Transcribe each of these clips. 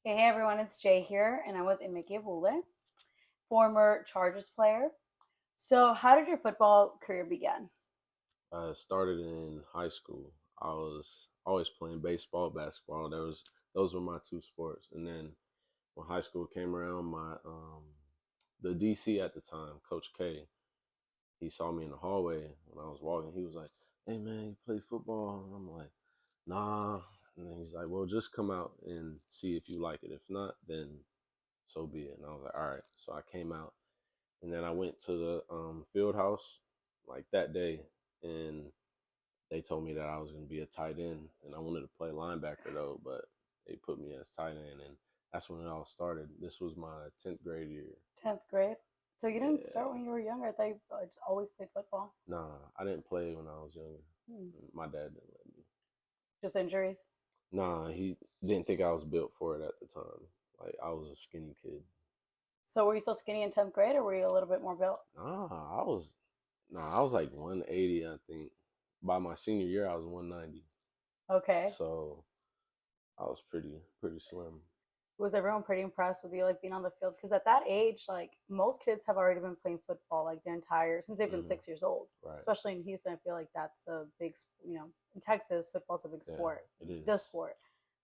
Hey everyone, it's Jay here, and I'm with Emeke Egbule, former Chargers player. So, how did your football career begin? I started in high school. I was always playing baseball, basketball. Those were my two sports. And then when high school came around, my the DC at the time, Coach K, he saw me in the hallway when I was walking. He was like, "Hey man, you play football?" And I'm like, "Nah." And then he's like, "Well, just come out and see if you like it. If not, then so be it." And I was like, "All right." So I came out, and then I went to the field house like that day, and they told me that I was going to be a tight end, and I wanted to play linebacker though, but they put me as tight end, and that's when it all started. This was my 10th grade year. 10th grade. So, you didn't start Yeah, when you were younger. I thought you always played football. nah, I didn't play when I was younger. Hmm. My dad didn't let me. Just injuries. Nah, he didn't think I was built for it at the time. Like I was a skinny kid. So, were you still skinny in 10th grade, or were you a little bit more built? Nah, I was I was like 180, I think. By my senior year, I was 190. Okay. So I was pretty slim. Was everyone pretty impressed with you, like being on the field? Because at that age, like most kids have already been playing football, like their entire since they've been Hmm. 6 years old. Right. Especially in Houston, I feel like that's a big, in Texas, football's a big Yeah, sport, it the is. sport.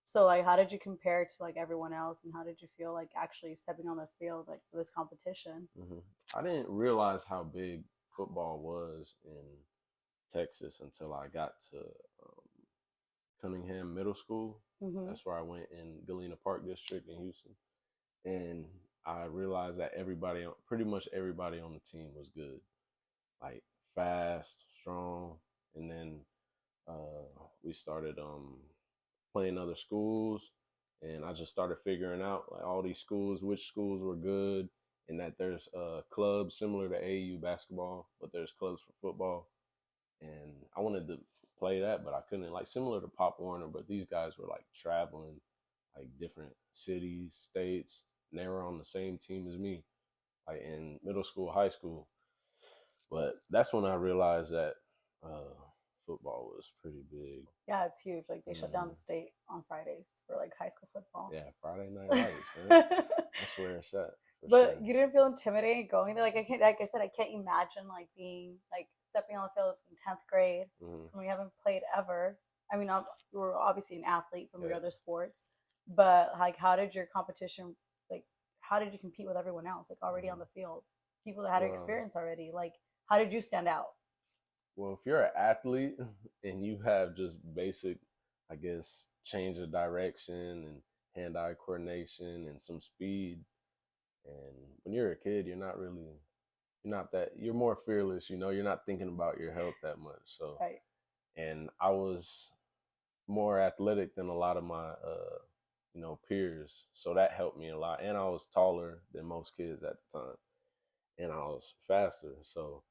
So, like, how did you compare to like everyone else, and how did you feel like actually stepping on the field, like for this competition? Hmm. I didn't realize how big football was in Texas until I got to Cunningham Middle School. Mm-hmm. That's where I went in Galena Park District in Houston, and I realized that pretty much everybody on the team was good, like fast, strong, and then we started playing other schools, and I just started figuring out like all these schools, which schools were good, and that there's clubs similar to AU basketball, but there's clubs for football, and I wanted to play that, but I couldn't. Like similar to Pop Warner, but these guys were like traveling, like different cities, states, and they were on the same team as me, like in middle school, high school. But that's when I realized that uh, football was pretty big. Yeah, it's huge. Like they shut down Hmm. the state on Fridays for like high school football. Yeah, Friday Night Lights, man. That's where it's at for But sure. you didn't feel intimidated going there. Like I can't, like I said, I can't imagine like being like stepping on the field in 10th grade Hmm. when we haven't played ever. I mean, you were obviously an athlete from your Yeah. other sports, but like, how did your competition like? How did you compete with everyone else? Like already on Hmm. the field, people that had Well, experience already. Like, how did you stand out? well, if you're an athlete and you have just basic, I guess, change of direction and hand-eye coordination and some speed, and when you're a kid, you're not that, you're more fearless. You're not thinking about your health that much. So, Right. and I was more athletic than a lot of my peers, so that helped me a lot. And I was taller than most kids at the time, and I was faster. So,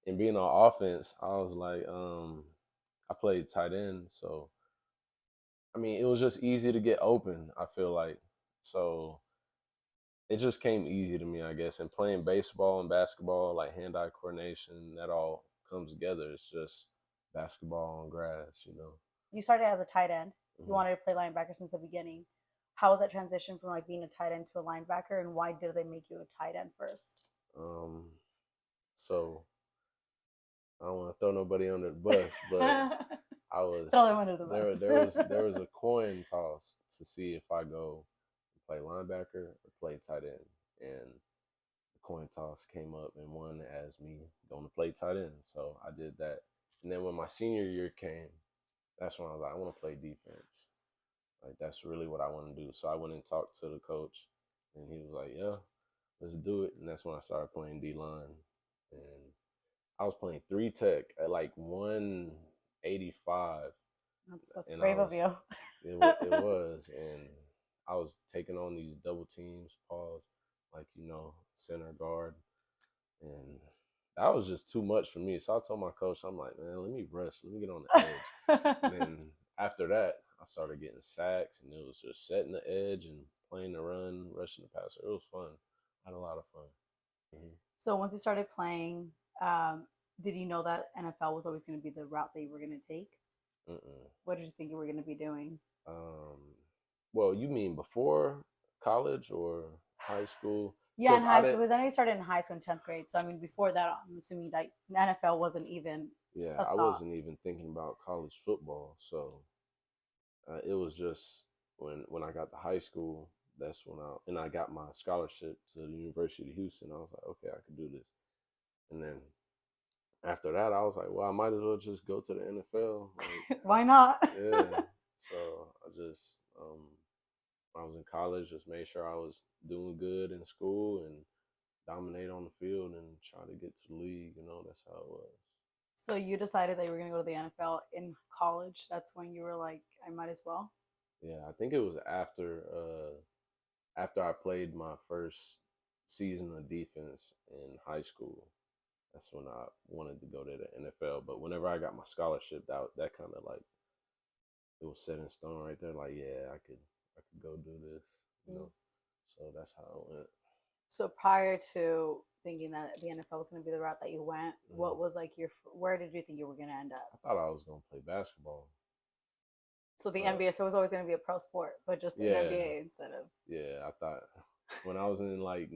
in being on offense, I was like, I played tight end, so I mean, it was just easy to get open. I feel like so it just came easy to me, I guess. And playing baseball and basketball, like hand-eye coordination, that all comes together. It's just basketball on grass. You started as a tight end. You Hmm. wanted to play linebacker since the beginning. How was that transition from like being a tight end to a linebacker, and why did they make you a tight end first? Um, so I don't want to throw nobody under the bus, but Throw I them was under the there. bus. There was a coin toss to see if I go play linebacker or play tight end, and the coin toss came up and won as me going to play tight end. So I did that, and then when my senior year came, that's when I was like, I want to play defense. Like that's really what I want to do. So I went and talked to the coach, and he was like, "Yeah, let's do it." And that's when I started playing D line, and I was playing three tech at like 185, That's and I brave of was you. it was, and I was taking on these double teams, pause, like center guard, and that was just too much for me. So I told my coach, I'm like, man, let me rush, let me get on the edge, and then after that, I started getting sacks, and it was just setting the edge and playing the run, rushing the passer. It was fun. I had a lot of fun. Hmm. So once you started playing, um, did you know that NFL was always going to be the route that you were going to take? Mm-mm. What did you think you were going to be doing? Um, well, you mean before? college or high school? Yeah, in Because I high school, didn't. because I know you started in high school in 10th grade. So, I mean, before that, I'm assuming like the NFL wasn't even Yeah, a I thought. wasn't even thinking about college football. So it was just when I got to high school. That's when I got my scholarship to the University of Houston. I was like, okay, I could do this. And then after that, I was like, well, I might as well just go to the NFL. Like, Why not? yeah. So I just, when I was in college, just made sure I was doing good in school and dominate on the field and try to get to the league. That's how it was. So you decided that you were going to go to the NFL in college. That's when you were like, I might as well. Yeah, I think it was after I played my first season of defense in high school. That's when I wanted to go to the NFL. But whenever I got my scholarship, that kind of like it was set in stone right there. Like, yeah, I could go do this. So that's how it went. So prior to thinking that the NFL was going to be the route that you went, Hmm. what was like where did you think you were going to end up? I thought I was gonna play basketball. So the Uh, NBA, so it was always going to be a pro sport, but just in yeah, NBA instead of. yeah. I thought when I was in like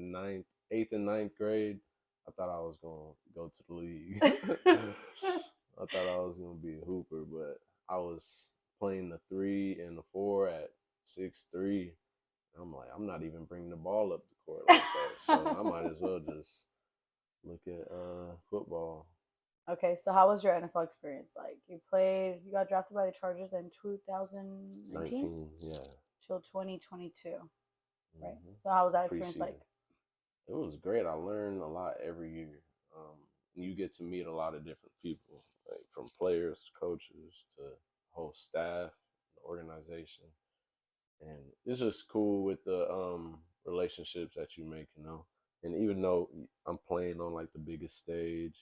eighth and ninth grade, I thought I was gonna go to the league. I thought I was gonna be a hooper, but I was playing the three and the four at 6'3". I'm like, I'm not even bringing the ball up the court like that, so I might as well just look at football. Okay, so how was your NFL experience like? You got drafted by the Chargers in 2019 19, yeah. till 2022, right? Hmm. So how was that experience like? Preseason. It was great. I learned a lot every year. You get to meet a lot of different people, like from players, coaches to whole staff, the organization, and it's just cool with the relationships that you make. And even though I'm playing on like the biggest stage,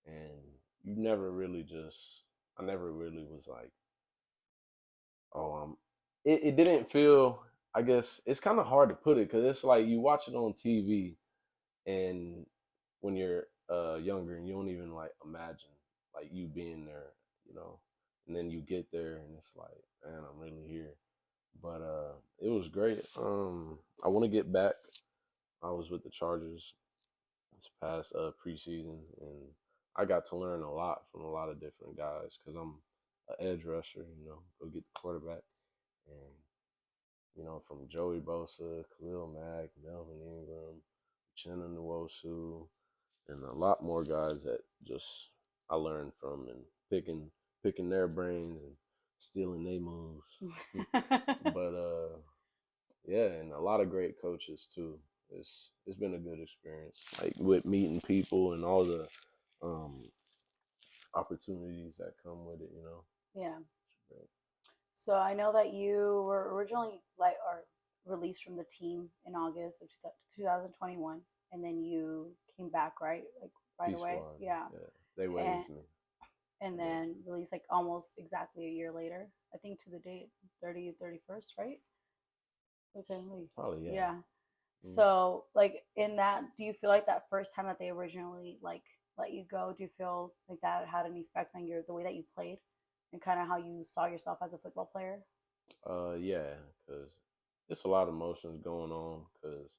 and you never really just, I never really was like, oh, it didn't feel. I guess it's kind of hard to put it because it's like you watch it on TV and when you're younger and you don't even like imagine like you being there, and then you get there and it's like, man, I'm really here. But it was great. I want to get back. I was with the Chargers this past preseason, and I got to learn a lot from a lot of different guys because I'm an edge rusher. Go get the quarterback, and from Joey Bosa, Khalil Mack, Melvin Ingram, Chenna Nwosu, and a lot more guys that just I learned from and picking their brains and stealing their moves. But yeah, and a lot of great coaches too. It's been a good experience, like with meeting people and all the um, opportunities that come with it. Yeah. So I know that you were originally like or released from the team in August of 2021, and then you came back like right Peace away. Squad, Yeah, yeah, they and waived me. Yeah, then released like almost exactly a year later. I think to the date 31st, right? Okay, wait. probably yeah. Yeah. Mm. So like in that, do you feel like that first time that they originally like let you go, do you feel like that had an effect on the way that you played and kind of how you saw yourself as a football player? Yeah, because it's a lot of emotions going on. Because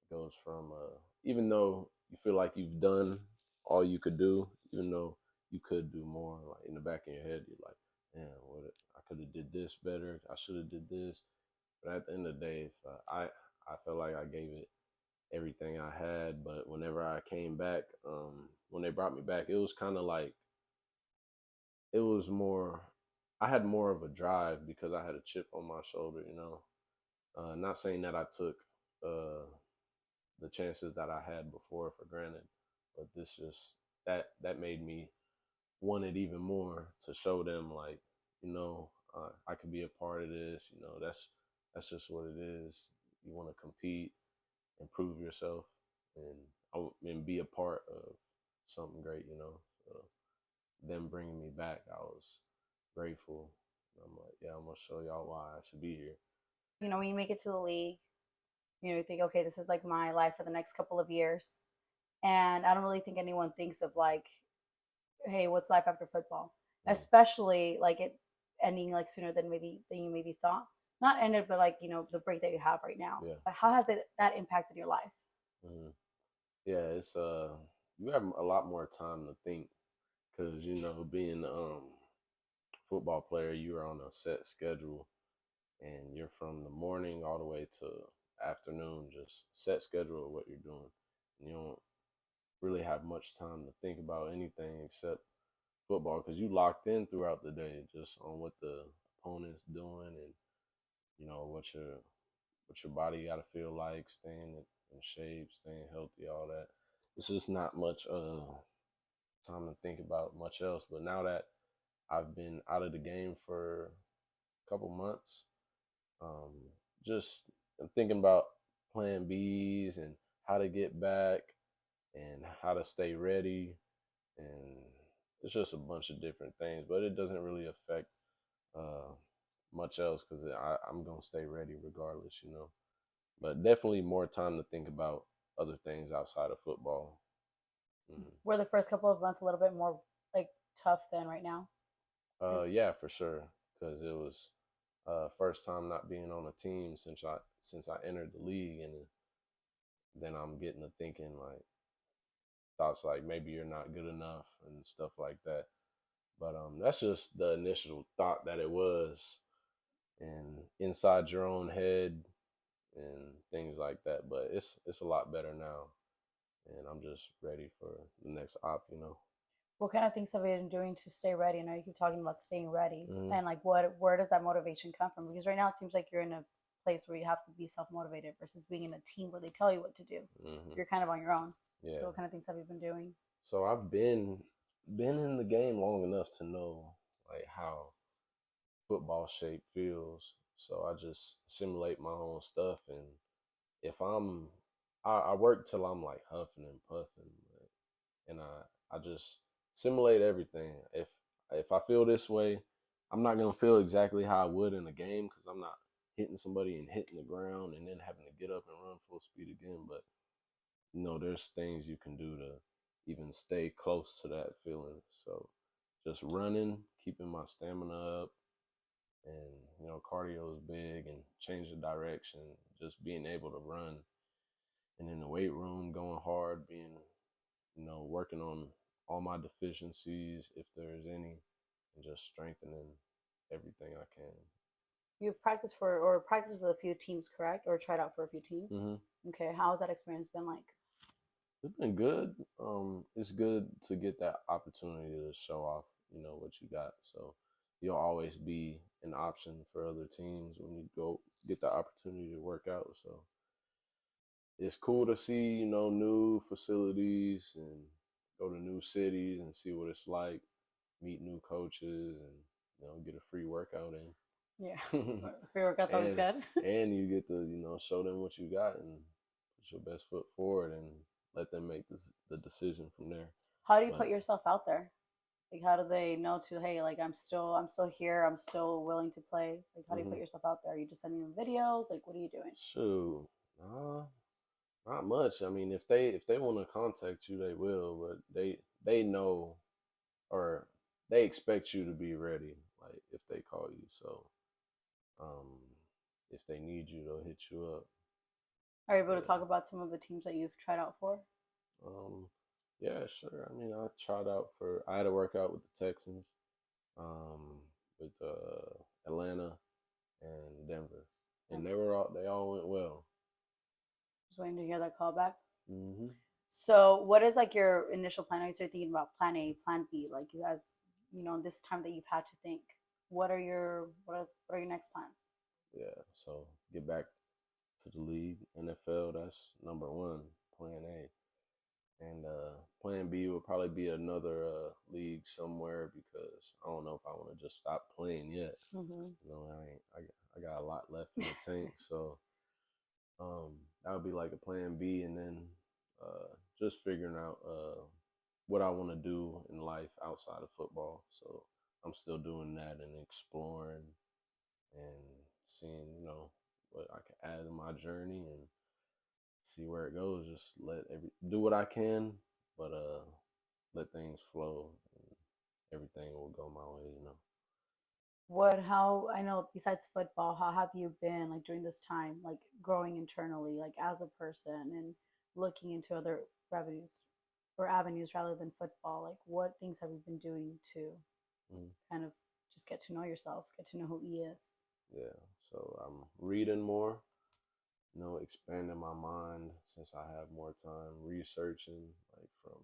it goes from even though you feel like you've done all you could do, even though you could do more, like in the back of your head, you're like, man, I could have did this better. I should have did this. But at the end of the day, if, I felt like I gave it everything I had. But whenever I came back, when they brought me back, it was kind of like it was more. I had more of a drive because I had a chip on my shoulder. Not saying that I took uh, the chances that I had before for granted, but this just that made me want it even more to show them like, I could be a part of this. That's just what it is. You want to compete and prove yourself, and and be a part of something great. So them bringing me back, I was grateful. I'm like, yeah, I'm gonna show y'all why I should be here. When you make it to the league, you think, okay, this is like my life for the next couple of years. And I don't really think anyone thinks of like, hey, what's life after football? Mm. Especially like it ending like sooner than you maybe thought. not ended, but like the break that you have right now. Yeah. Like, how has that impacted your life? Hmm. Yeah, it's you have a lot more time to think because being football player, you're on a set schedule and you're from the morning all the way to afternoon, just set schedule of what you're doing. And you don't really have much time to think about anything except football because you locked in throughout the day just on what the opponent's doing and what your body got to feel like, staying in shape, staying healthy, all that. It's just not much time to think about much else. But now that I've been out of the game for a couple months, um, just I'm thinking about plan Bs and how to get back and how to stay ready. And it's just a bunch of different things, but it doesn't really affect uh, much else because I'm going to stay ready regardless. But definitely more time to think about other things outside of football. Mm-hmm. Were the first couple of months a little bit more like tough than right now? Yeah, for sure, because it was first time not being on a team since I entered the league, and then I'm getting to thinking like thoughts like maybe you're not good enough and stuff like that. But that's just the initial thought that it was, and inside your own head and things like that. But it's a lot better now, and I'm just ready for the next op. What kind of things have you been doing to stay ready? I know you keep talking about staying ready, Mm-hmm. and like where does that motivation come from? Because right now it seems like you're in a place where you have to be self motivated versus being in a team where they tell you what to do. Mm-hmm. You're kind of on your own. So Yeah. what kind of things have you been doing? So I've been in the game long enough to know like how football shape feels. So I just simulate my own stuff, and if I work till I'm like huffing and puffing, and I just simulate everything. If I feel this way, I'm not gonna feel exactly how I would in a game because I'm not hitting somebody and hitting the ground and then having to get up and run full speed again. But there's things you can do to even stay close to that feeling. So just running, keeping my stamina up, and cardio is big and change the direction. Just being able to run, and in the weight room, going hard, being working on all my deficiencies if there's any, and just strengthening everything I can. You've practiced for or practiced with a few teams, correct? Or tried out for a few teams? Hmm. Okay, how has that experience been like? It's been good. It's good to get that opportunity to show off, what you got. So you'll always be an option for other teams when you go get the opportunity to work out. So it's cool to see, new facilities and go to new cities and see what it's like, meet new coaches, and get a free workout Yeah, in. free workouts always and good. and you get to show them what you got and put your best foot forward and let them make the decision from there. How do you put But yourself out there? Like, how do they know to, hey, like I'm still here, I'm still willing to play? Like, how do you put mm-hmm. yourself out there? Are you just sending them videos? Like, what are you doing? Shoot, not much. I mean, if they want to contact you, they will, but they know, or they expect you to be ready. Like if they call you, so um, if they need you, they'll hit you up. Are you able to Yeah. talk about some of the teams that you've tried out for? Um, yeah, sure. I mean, I had to work out with the Texans, with Atlanta and Denver, and Okay. they all went well. Just waiting to hear that call back. Hmm. So, what is like your initial plan? Are you start thinking about plan A, plan B? Like, you guys, this time that you've had to think, what are your next plans? Yeah, so get back to the league, NFL. That's number one, plan A, and plan B will probably be another league somewhere because I don't know if I want to just stop playing yet. Mm-hmm. I got a lot left in the tank, so that would be like a plan B, and then just figuring out what I want to do in life outside of football. So I'm still doing that and exploring and seeing, what I can add to my journey and see where it goes. Just do what I can, but let things flow and everything will go my way. how, I know besides football, how have you been like during this time, like growing internally, like as a person and looking into other revenues or avenues rather than football? Like, what things have you been doing to Mm, kind of just get to know yourself, get to know who he is? yeah. So I'm reading more, expanding my mind since I have more time, researching like from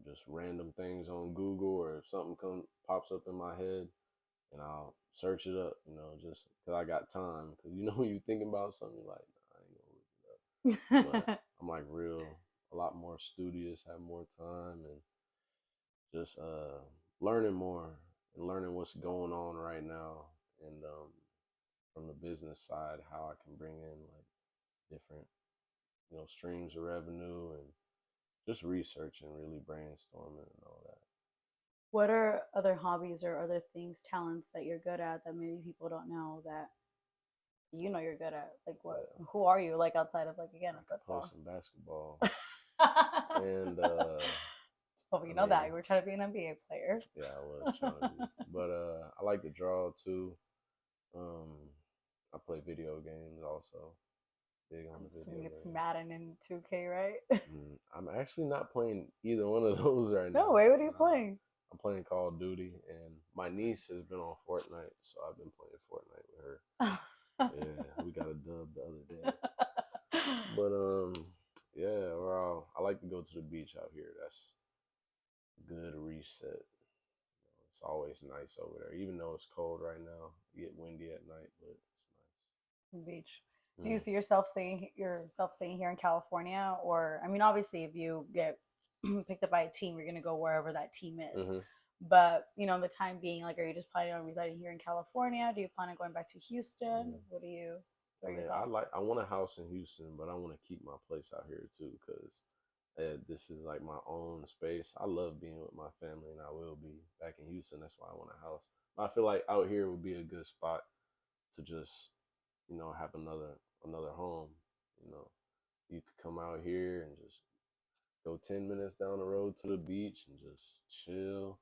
just random things on Google, or if something pops up in my head, and I'll search it up, just because I got time. Because when you're thinking about something, you're like, nah, I ain't gonna look it up. But I'm like a lot more studious, have more time, and just learning more and learning what's going on right now, and from the business side, how I can bring in like different streams of revenue, and just researching, really brainstorming and all that. What are other hobbies or other things, talents that you're good at that maybe people don't know that you know you're good at? Like, what? Yeah, Who are you like outside of like again I can play football? some basketball, Oh, and you I know that mean, you were trying to be an NBA player. yeah, I was trying to be, but I like to draw too. Um, I play video games also, big on I'm the video assuming it's games. Madden and 2K, right? I'm actually not playing either one of those right No now. way. What are you playing? I'm playing Call of Duty, and my niece has been on Fortnite, so I've been playing Fortnite with her. Yeah, we got a dub the other day. But yeah, I like to go to the beach out here. That's a good reset. It's always nice over there, even though it's cold right now. You get windy at night, but it's Beach. Do you nice. see yourself staying here in California, or I mean, obviously, if you get picked up by a team, you're gonna go wherever that team is. Mm-hmm. But the time being, like, are you just planning on residing here in California? Do you plan on going back to Houston? Mm-hmm. What I are your mean, thoughts? I want a house in Houston, but I want to keep my place out here too, because this is like my own space. I love being with my family, and I will be back in Houston. That's why I want a house. But I feel like out here would be a good spot to just, have another home. You know, you could come out here and just go 10 minutes down the road to the beach and just chill.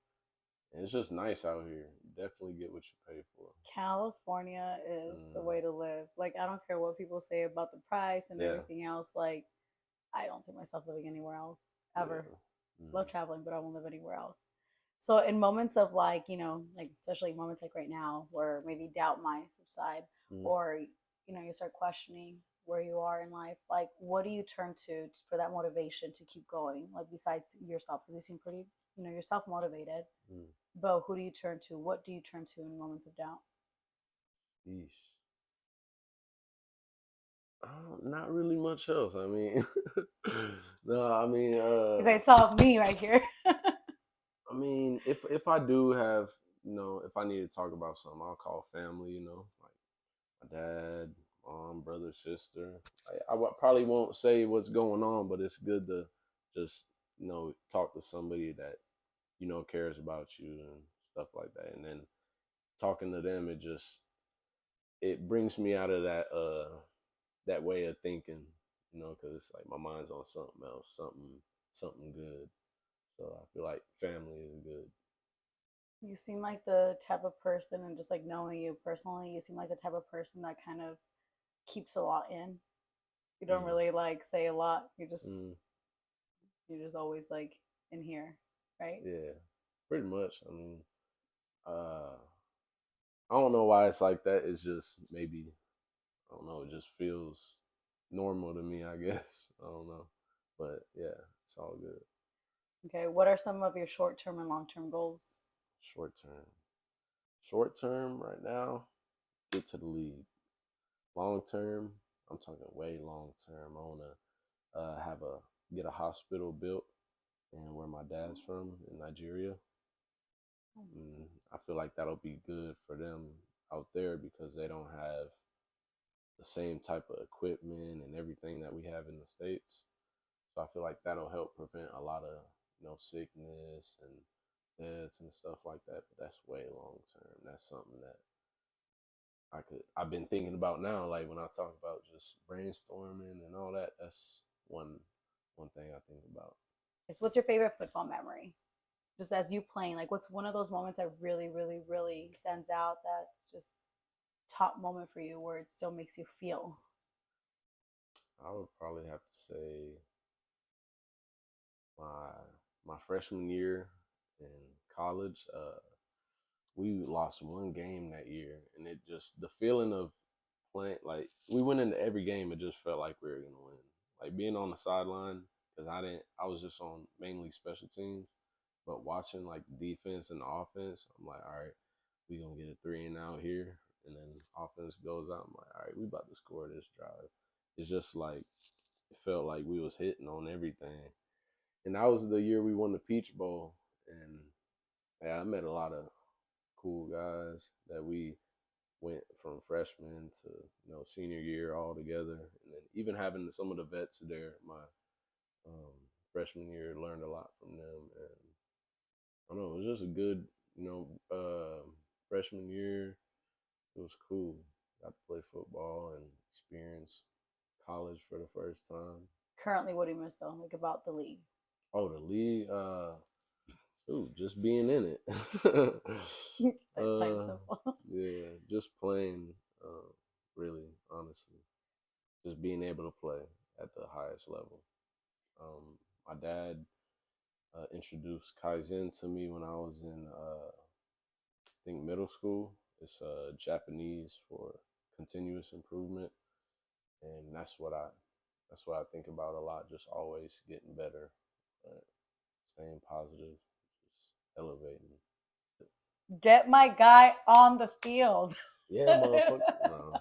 And it's just nice out here. You definitely get what you pay for. California is the Mm, way to live. Like, I don't care what people say about the price and yeah, everything else. Like, I don't see myself living anywhere else ever. yeah. Mm, Love traveling, but I won't live anywhere else. So in moments of like, like especially moments like right now where maybe doubt might subside, mm. or you start questioning where you are in life, like what do you turn to for that motivation to keep going? Like besides yourself, because you seem pretty, you're self motivated. Mm. But who do you turn to? What do you turn to in moments of doubt? Yeesh. Not really much else. I mean, no, I mean, Because it's all me right here. if I do have, if I need to talk about something, I'll call family. Like my dad, mom, brother, sister. Probably won't say what's going on, but it's good to just talk to somebody that cares about you and stuff like that. And then talking to them, it brings me out of that way of thinking, because it's like my mind's on something else, something good. So I feel like family is good. You seem like the type of person, and just like knowing you personally, you seem like the type of person that kind of keeps a lot in. You don't Mm, really like say a lot. mm, You're just always like in here, right? yeah, pretty much. I mean, uh, I don't know why it's like that. It's just maybe I don't know. It just feels normal to me, I guess. I don't know, but yeah, it's all good. Okay. What are some of your short term and long term goals? Short term, short term, right now, get to the league. Long term, I'm talking way long term. I wanna have a get a hospital built and where my dad's from in Nigeria. I feel like that'll be good for them out there because they don't have the same type of equipment and everything that we have in the States. So I feel like that'll help prevent a lot of, sickness and deaths and stuff like that. But that's way long term. That's something that I've been thinking about now. Like when I talk about just brainstorming and all that, that's one thing I think about. What's your favorite football memory? just as you playing, like what's one of those moments that really, really, really stands out that's just top moment for you where it still makes you feel? I would probably have to say my my freshman year in college. We lost one game that year, and it just the feeling of playing like we went into every game. It just felt like we were gonna win. Like being on the sideline because I didn't. I was just on mainly special teams, but watching like the defense and the offense, I'm like, all right, we gonna get a 3-and-out here, and then offense goes out. I'm like, all right, we about to score this drive. It's just like it felt like we was hitting on everything, and that was the year we won the Peach Bowl, and yeah, I met a lot of cool guys that we went from freshman to senior year all together, and then even having some of the vets there my um, freshman year, learned a lot from them, and I don't know, it was just a good freshman year. It was cool. Got to play football and experience college for the first time. Currently, what do you miss though, like about the league? Oh, the league. Ooh, just being in it. Plain and uh, simple. yeah, just playing. Really, honestly, just being able to play at the highest level. My dad introduced Kaizen to me when I was in, I think, middle school. It's Japanese for continuous improvement, and that's what I think about a lot. Just always getting better, uh, staying positive, just elevating. Get my guy on the field. Yeah, motherfucker. No,